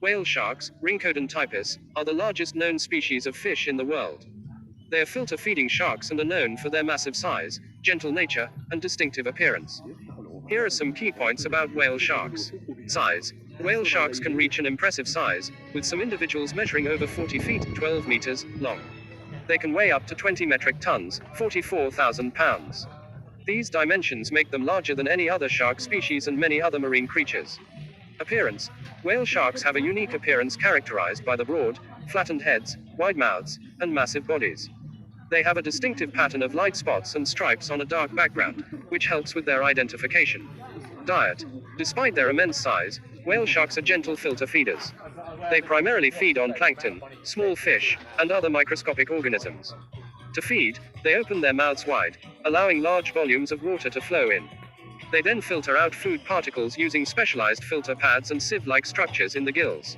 Whale sharks, Rhincodon typus, are the largest known species of fish in the world. They are filter-feeding sharks and are known for their massive size, gentle nature, and distinctive appearance. Here are some key points about whale sharks. Size. Whale sharks can reach an impressive size, with some individuals measuring over 40 feet, 12 meters, long. They can weigh up to 20 metric tons, 44,000 pounds. These dimensions make them larger than any other shark species and many other marine creatures. Appearance. Whale sharks have a unique appearance characterized by the broad, flattened heads, wide mouths, and massive bodies. They have a distinctive pattern of light spots and stripes on a dark background, which helps with their identification. Diet. Despite their immense size, whale sharks are gentle filter feeders. They primarily feed on plankton, small fish, and other microscopic organisms. To feed, they open their mouths wide, allowing large volumes of water to flow in. They then filter out food particles using specialized filter pads and sieve-like structures in the gills.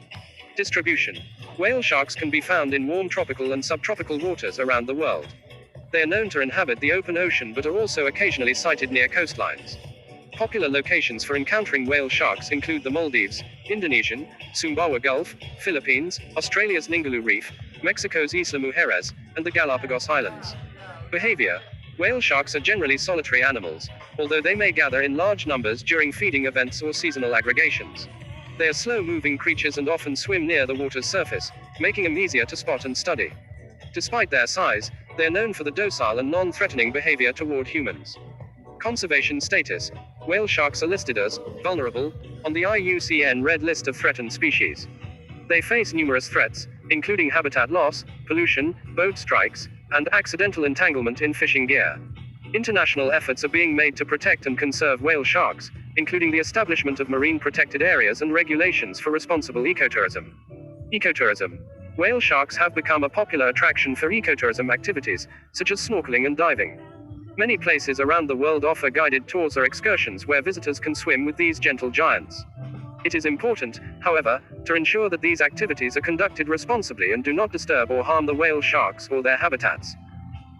Distribution. Whale sharks can be found in warm tropical and subtropical waters around the world. They are known to inhabit the open ocean but are also occasionally sighted near coastlines. Popular locations for encountering whale sharks include the Maldives, Indonesian, Sumbawa Gulf, Philippines, Australia's Ningaloo Reef, Mexico's Isla Mujeres, and the Galapagos Islands. Behavior. Whale sharks are generally solitary animals, although they may gather in large numbers during feeding events or seasonal aggregations. They are slow-moving creatures and often swim near the water's surface, making them easier to spot and study. Despite their size, they are known for the docile and non-threatening behavior toward humans. Conservation status. Whale sharks are listed as vulnerable on the IUCN Red List of Threatened Species. They face numerous threats, including habitat loss, pollution, boat strikes, and accidental entanglement in fishing gear. International efforts are being made to protect and conserve whale sharks, including the establishment of marine protected areas and regulations for responsible ecotourism. Ecotourism. Whale sharks have become a popular attraction for ecotourism activities, such as snorkeling and diving. Many places around the world offer guided tours or excursions where visitors can swim with these gentle giants. It is important, however, to ensure that these activities are conducted responsibly and do not disturb or harm the whale sharks or their habitats.